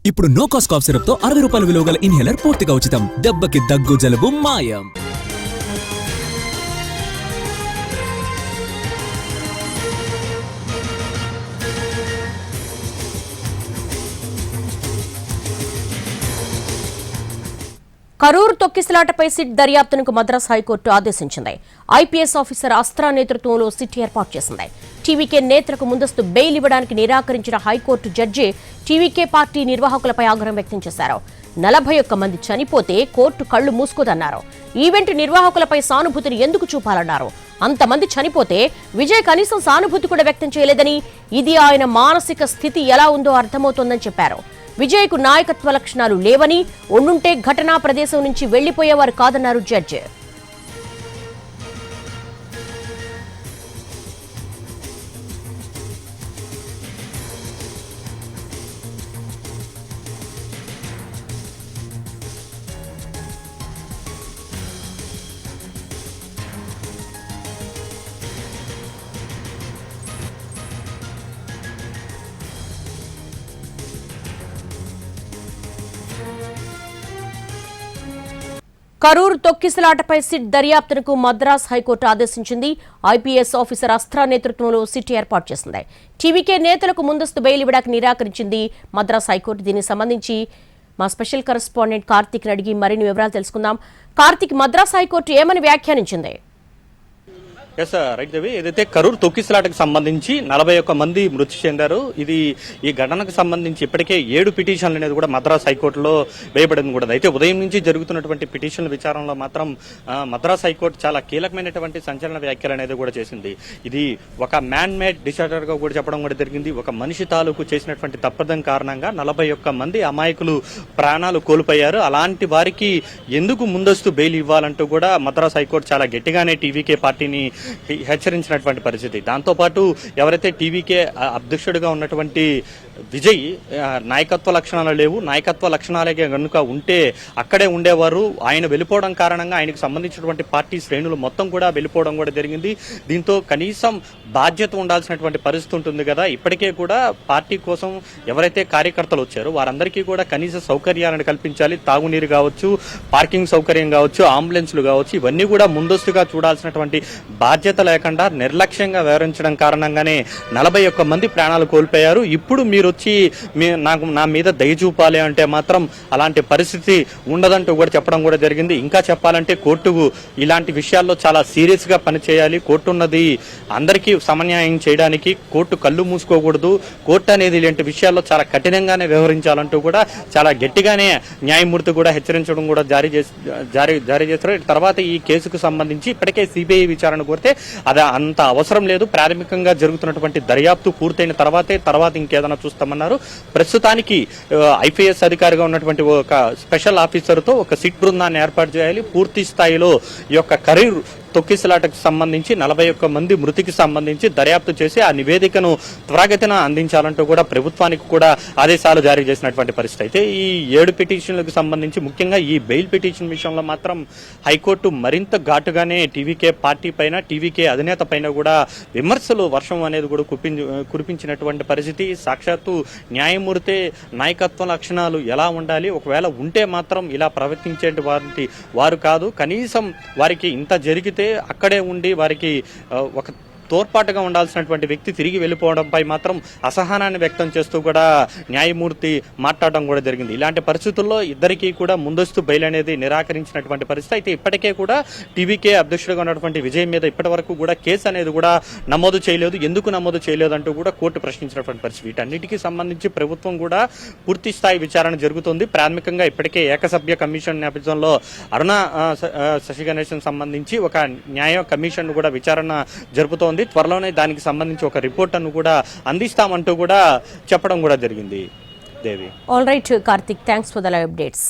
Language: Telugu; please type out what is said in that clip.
ఇప్పుడు నో కాస్ట్ కాఫ్ సిరప్ తో 60 రూపాయల విలువ గల ఇన్హేలర్ పూర్తిగా ఉచితం. దెబ్బకి దగ్గు జలుబు మాయం. కరూర్ తొక్కిసలాటపై సిట్ దర్యాప్తునకు మద్రాస్ హైకోర్టు ఆదేశించింది. ఐపీఎస్ ఆఫీసర్ అస్త్రా నేతృత్వంలో సిట్ ఏర్పాటు చేసింది. టీవీకే నేతలకు ముందస్తు బెయిల్ ఇవ్వడానికి నిరాకరించిన హైకోర్టు జడ్జి టీవీకే పార్టీ నిర్వాహకులపై ఆగ్రహం వ్యక్తం చేశారు. 41 మంది చనిపోతే కోర్టు కళ్లు మూసుకోదన్నారు. ఈవెంట్ నిర్వాహకులపై సానుభూతిని ఎందుకు చూపాలన్నారు. అంతమంది చనిపోతే విజయ్ కనీసం సానుభూతి కూడా వ్యక్తం చేయలేదని, ఇది ఆయన మానసిక స్థితి ఎలా ఉందో అర్థమవుతోందని చెప్పారు. విజయ్కు నాయకత్వ లక్షణాలు లేవని, ఉండుంటే ఘటనా ప్రదేశం నుంచి వెళ్లిపోయేవారు కాదన్నారు జడ్జి. కరూర్ తొక్కిసలాటపై సిట్ దర్యాప్తునకు మద్రాస్ హైకోర్టు ఆదేశించింది. ఐపీఎస్ ఆఫీసర్ అస్త్రా నేతృత్వంలో సిట్ ఏర్పాటు చేసింది. టీవీకే నేతలకు ముందస్తు బెయిల్ ఇవ్వడానికి నిరాకరించింది మద్రాస్ హైకోర్టు. దీనికి సంబంధించి మా స్పెషల్ కరెస్పాండెంట్ కార్తిక్ అడిగి మరిన్ని వివరాలు తెలుసుకుందాం. కార్తిక్, మద్రాస్ హైకోర్టు ఏమని వ్యాఖ్యానించింది? ఎస్ రైట్ దేవి, ఏదైతే కరూర్ తొక్కిసలాటకు సంబంధించి 41 మంది మృతి చెందారు. ఈ ఘటనకు సంబంధించి ఇప్పటికే 7 పిటిషన్లు అనేది కూడా మద్రాస్ హైకోర్టులో వేయబడింది కూడా. అయితే ఉదయం నుంచి జరుగుతున్నటువంటి పిటిషన్ల విచారణలో మాత్రం మద్రాస్ హైకోర్టు చాలా కీలకమైనటువంటి సంచలన వ్యాఖ్యలు అనేది కూడా చేసింది. ఇది ఒక మ్యాన్ మేడ్ డిసార్డర్ గా కూడా చెప్పడం కూడా జరిగింది. ఒక మనిషి తాలూకు చేసినటువంటి తప్పదం కారణంగా 41 మంది అమాయకులు ప్రాణాలు కోల్పోయారు. అలాంటి వారికి ఎందుకు ముందస్తు బెయిల్ ఇవ్వాలంటూ కూడా మద్రాస్ హైకోర్టు చాలా గట్టిగానే టీవీకే పార్టీని హెచ్చరించినటువంటి పరిస్థితి. దాంతోపాటు ఎవరైతే టీవీకే అధ్యక్షుడిగా ఉన్నటువంటి విజయ్ నాయకత్వ లక్షణాలు లేవు, నాయకత్వ లక్షణాలే కనుక ఉంటే అక్కడే ఉండేవారు. ఆయన వెళ్ళిపోవడం కారణంగా ఆయనకు సంబంధించినటువంటి పార్టీ శ్రేణులు మొత్తం కూడా వెళ్ళిపోవడం కూడా జరిగింది. దీంతో కనీసం బాధ్యత ఉండాల్సినటువంటి పరిస్థితి ఉంటుంది కదా. ఇప్పటికే కూడా పార్టీ కోసం ఎవరైతే కార్యకర్తలు వచ్చారో వారందరికీ కూడా కనీస సౌకర్యాలను కల్పించాలి. తాగునీరు కావచ్చు, పార్కింగ్ సౌకర్యం కావచ్చు, అంబులెన్స్లు కావచ్చు, ఇవన్నీ కూడా ముందస్తుగా చూడాల్సినటువంటి బాధ్యత లేకుండా నిర్లక్ష్యంగా వ్యవహరించడం కారణంగానే 41 మంది ప్రాణాలు కోల్పోయారు. ఇప్పుడు మీరు వచ్చి నా మీద దయ చూపాలి అంటే మాత్రం అలాంటి పరిస్థితి ఉండదంటూ కూడా చెప్పడం కూడా జరిగింది. ఇంకా చెప్పాలంటే కోర్టుకు ఇలాంటి విషయాల్లో చాలా సీరియస్ గా పనిచేయాలి. కోర్టు ఉన్నది అందరికీ సమన్యాయం చేయడానికి, కోర్టు కళ్ళు మూసుకోకూడదు. కోర్టు అనేది ఇలాంటి విషయాల్లో చాలా కఠినంగానే వ్యవహరించాలంటూ కూడా చాలా గట్టిగానే న్యాయమూర్తి కూడా హెచ్చరించడం కూడా జారీ చేస్తారు. తర్వాత ఈ కేసుకు సంబంధించి ఇప్పటికే సిబిఐ విచారణ కోరితే అది అంత అవసరం లేదు. ప్రాథమికంగా జరుగుతున్నటువంటి దర్యాప్తు పూర్తయిన తర్వాత ఇంకేదైనా చూస్తామన్నారు. ప్రస్తుతానికి ఐపీఎస్ అధికారిగా ఉన్నటువంటి ఒక స్పెషల్ ఆఫీసర్ తో ఒక సిట్ బృందాన్ని ఏర్పాటు చేయాలి. పూర్తి స్థాయిలో ఈ యొక్క కరూర్ తొక్కిసలాటకు సంబంధించి 41 మంది మృతికి సంబంధించి దర్యాప్తు చేసి ఆ నివేదికను త్వరగతిన అందించాలంటూ కూడా ప్రభుత్వానికి కూడా ఆదేశాలు జారీ చేసినటువంటి పరిస్థితి. అయితే ఈ 7 పిటిషన్లకు సంబంధించి ముఖ్యంగా ఈ బెయిల్ పిటిషన్ విషయంలో మాత్రం హైకోర్టు మరింత ఘాటుగానే టీవీకే పార్టీ పైన, టీవీకే అధినేత పైన కూడా విమర్శలు వర్షం అనేది కూడా కురిపించినటువంటి పరిస్థితి. సాక్షాత్తు న్యాయమూర్తి నాయకత్వ లక్షణాలు ఎలా ఉండాలి, ఒకవేళ ఉంటే మాత్రం ఇలా ప్రవర్తించే వారు కాదు. కనీసం వారికి ఇంత జరిగితే అక్కడే ఉండి వారికి ఒక తోడ్పాటుగా ఉండాల్సినటువంటి వ్యక్తి తిరిగి వెళ్ళిపోవడంపై మాత్రం అసహనాన్ని వ్యక్తం చేస్తూ కూడా న్యాయమూర్తి మాట్లాడడం కూడా జరిగింది. ఇలాంటి పరిస్థితుల్లో ఇద్దరికీ కూడా ముందస్తు బెయిల్ అనేది నిరాకరించినటువంటి పరిస్థితి. అయితే ఇప్పటికే కూడా టీవీకే అధ్యక్షుడిగా ఉన్నటువంటి విజయ్ మీద ఇప్పటి వరకు కూడా కేసు అనేది కూడా నమోదు చేయలేదు. ఎందుకు నమోదు చేయలేదు అంటూ కూడా కోర్టు ప్రశ్నించినటువంటి పరిస్థితి. వీటన్నిటికీ సంబంధించి ప్రభుత్వం కూడా పూర్తి స్థాయి విచారణ జరుగుతుంది. ప్రాథమికంగా ఇప్పటికే ఏకసభ్య కమిషన్ నేపథ్యంలో అరుణ శశిగణేశన్ సంబంధించి ఒక న్యాయ కమిషన్ కూడా విచారణ జరుపుతోంది. త్వరలోనే దానికి సంబంధించి ఒక రిపోర్ట్ కూడా అందిస్తామంటూ కూడా చెప్పడం కూడా జరిగింది. Devi. All right Karthik, thanks for the live updates.